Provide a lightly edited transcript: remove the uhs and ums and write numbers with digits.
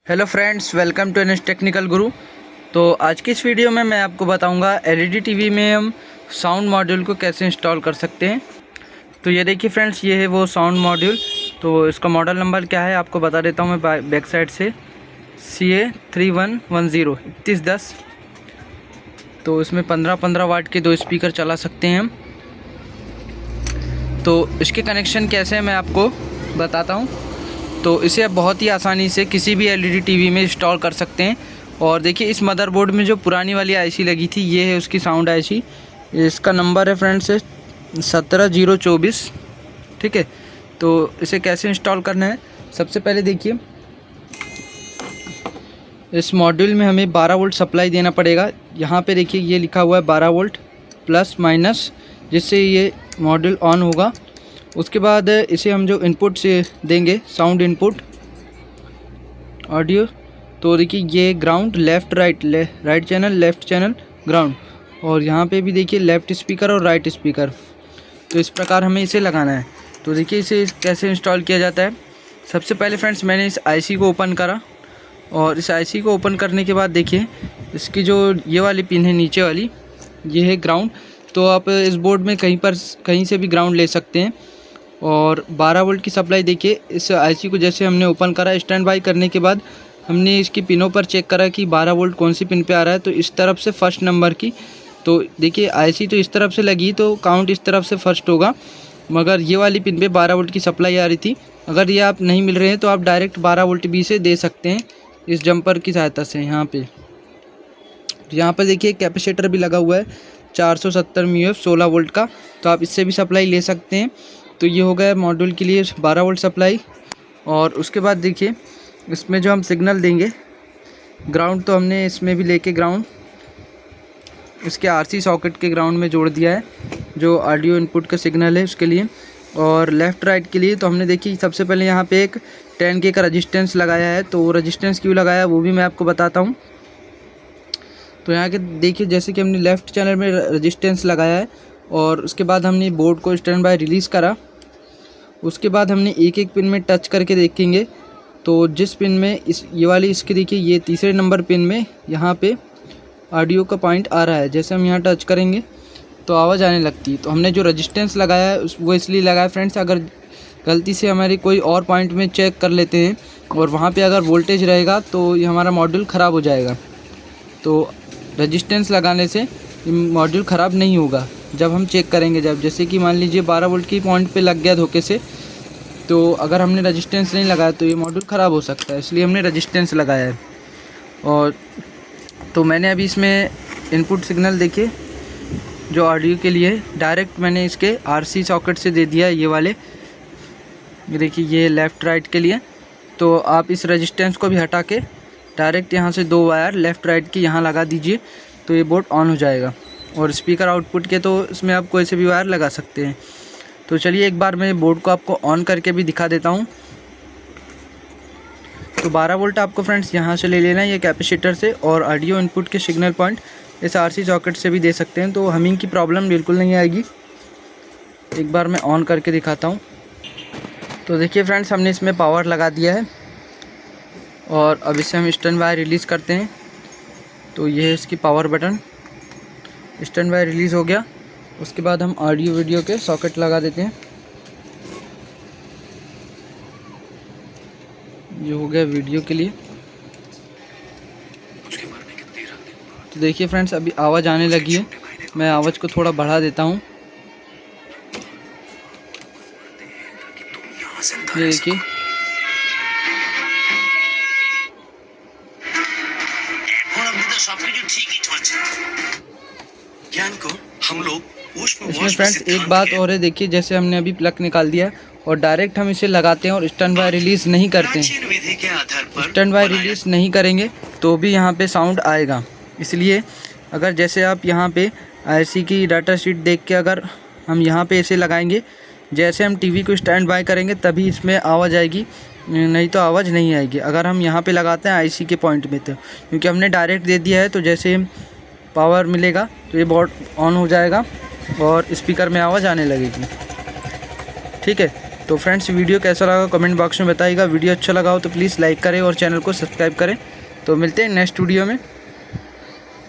Hello friends, welcome to NS Technical Guru. तो आज की इस वीडियो में मैं आपको बताऊंगा एलईडी टीवी में हम साउंड मॉड्यूल को कैसे इंस्टॉल कर सकते हैं। तो ये देखिए फ्रेंड्स, ये है वो साउंड मॉड्यूल। तो इसका मॉडल नंबर क्या है आपको बता देता हूँ मैं बैक साइड से, CA3110 3110। तो इसमें 15 वाट के 2 स्पीकर चला सकते हैं हम। तो इसके कनेक्शन कैसे हैं मैं आपको बताता हूँ। तो इसे आप बहुत ही आसानी से किसी भी एलईडी टीवी में इंस्टॉल कर सकते हैं। और देखिए, इस मदरबोर्ड में जो पुरानी वाली आईसी लगी थी, ये है उसकी साउंड आईसी। इसका नंबर है फ्रेंड्स 17024। ठीक है, तो इसे कैसे इंस्टॉल करना है, सबसे पहले देखिए, इस मॉड्यूल में हमें 12 वोल्ट सप्लाई देना पड़ेगा। यहाँ पे देखिए ये लिखा हुआ है 12 वोल्ट प्लस माइनस, जिससे ये मॉड्यूल ऑन होगा। उसके बाद इसे हम जो इनपुट से देंगे, साउंड इनपुट ऑडियो, तो देखिए ये ground, left right channel, left channel, ground. और यहाँ पे भी देखिए लेफ़्ट स्पीकर और राइट स्पीकर। तो इस प्रकार हमें इसे लगाना है। तो देखिए इसे कैसे इंस्टॉल किया जाता है। सबसे पहले फ्रेंड्स, मैंने इस आईसी को ओपन करा, और इस आईसी को ओपन करने के बाद देखिए इसकी जो ये वाली पिन है नीचे वाली, ये है ग्राउंड। तो आप इस बोर्ड में कहीं से भी ग्राउंड ले सकते हैं। और 12 वोल्ट की सप्लाई देखिए, इस आईसी को जैसे हमने ओपन करा, स्टैंड बाई करने के बाद हमने इसकी पिनों पर चेक करा कि 12 वोल्ट कौन सी पिन पे आ रहा है। तो इस तरफ से फर्स्ट नंबर की, तो देखिए आईसी तो इस तरफ से लगी, तो काउंट इस तरफ से फर्स्ट होगा। मगर ये वाली पिन पे 12 वोल्ट की सप्लाई आ रही थी। अगर ये आप नहीं मिल रहे हैं तो आप डायरेक्ट 12 वोल्ट भी से दे सकते हैं इस जंपर की सहायता से। यहाँ पर देखिए कैपेसिटर भी लगा हुआ है 470 म्यूएफ 16 वोल्ट का, तो आप इससे भी सप्लाई ले सकते हैं। तो ये हो गया मॉड्यूल के लिए 12 वोल्ट सप्लाई। और उसके बाद देखिए इसमें जो हम सिग्नल देंगे ग्राउंड, तो हमने इसमें भी लेके ग्राउंड इसके आरसी सॉकेट के ग्राउंड में जोड़ दिया है, जो ऑडियो इनपुट का सिग्नल है उसके लिए। और लेफ़्ट राइट के लिए तो हमने देखिए सबसे पहले यहाँ पे एक 10K का रजिस्टेंस लगाया है। तो रजिस्टेंस क्यों लगाया वो भी मैं आपको बताता हूँ। तो यहाँ के देखिए, जैसे कि हमने लेफ़्ट चैनल में रजिस्टेंस लगाया है, और उसके बाद हमने बोर्ड को स्टैंड बाय रिलीज़ करा। उसके बाद हमने एक एक पिन में टच करके देखेंगे। तो जिस पिन में ये वाली इसकी देखिए, ये तीसरे नंबर पिन में यहाँ पे ऑडियो का पॉइंट आ रहा है। जैसे हम यहाँ टच करेंगे तो आवाज़ आने लगती है। तो हमने जो रजिस्टेंस लगाया है वो इसलिए लगाया फ्रेंड्स, अगर गलती से हमारे कोई और पॉइंट में चेक कर लेते हैं और वहाँ पे अगर वोल्टेज रहेगा तो ये हमारा मॉड्यूल ख़राब हो जाएगा। तो रजिस्टेंस लगाने से मॉड्यूल ख़राब नहीं होगा जब हम चेक करेंगे। जैसे कि मान लीजिए 12 वोल्ट की पॉइंट पे लग गया धोखे से, तो अगर हमने रजिस्टेंस नहीं लगाया तो ये मॉड्यूल ख़राब हो सकता है, इसलिए हमने रजिस्टेंस लगाया है। और तो मैंने अभी इसमें इनपुट सिग्नल देखिए जो ऑडियो के लिए डायरेक्ट मैंने इसके आरसी सॉकेट से दे दिया है, ये वाले, ये देखिए ये लेफ़्ट राइट के लिए। तो आप इस रजिस्टेंस को भी हटा के डायरेक्ट यहाँ से 2 वायर लेफ़्ट राइट की यहाँ लगा दीजिए, तो ये बोर्ड ऑन हो जाएगा। और स्पीकर आउटपुट के तो इसमें आप कोई से भी वायर लगा सकते हैं। तो चलिए एक बार मैं बोर्ड को आपको ऑन करके भी दिखा देता हूँ। तो 12 वोल्ट आपको फ्रेंड्स यहाँ से ले लेना है, ये कैपेसिटर से। और ऑडियो इनपुट के सिग्नल पॉइंट इस आरसी सॉकेट से भी दे सकते हैं, तो हमिंग की प्रॉब्लम बिल्कुल नहीं आएगी। एक बार मैं ऑन करके दिखाता हूँ। तो देखिए फ्रेंड्स, हमने इसमें पावर लगा दिया है, और अब इसे हम स्टैंड बाय रिलीज़ करते हैं। तो ये है इसकी power button, stand by release हो गया। उसके बाद हम ऑडियो वीडियो के सॉकेट लगा देते हैं। ये हो गया वीडियो के लिए। तो देखिए फ्रेंड्स, अभी आवाज़ आने लगी है। मैं आवाज़ को थोड़ा बढ़ा देता हूँ। ये देखिए, इसमें फ्रेंड्स एक बात और है, देखिए जैसे हमने अभी प्लग निकाल दिया और डायरेक्ट हम इसे लगाते हैं और स्टैंड बाय रिलीज़ नहीं करते हैं। स्टैंड बाय रिलीज़ नहीं करेंगे तो भी यहाँ पे साउंड आएगा। इसलिए अगर जैसे आप यहाँ पे आईसी की डाटा शीट देख के अगर हम यहाँ पे इसे लगाएंगे, जैसे हम टीवी को स्टैंड बाय करेंगे तभी इसमें आवाज़ आएगी, नहीं तो आवाज़ नहीं आएगी। अगर हम यहाँ पे लगाते हैं आईसी के पॉइंट में, तो क्योंकि हमने डायरेक्ट दे दिया है, तो जैसे पावर मिलेगा तो ये बोर्ड ऑन हो जाएगा और स्पीकर में आवाज़ आने लगेगी। ठीक है, तो फ्रेंड्स वीडियो कैसा लगा कमेंट बॉक्स में बताइएगा। वीडियो अच्छा लगा हो तो प्लीज़ लाइक करें और चैनल को सब्सक्राइब करें। तो मिलते हैं नेक्स्ट वीडियो में।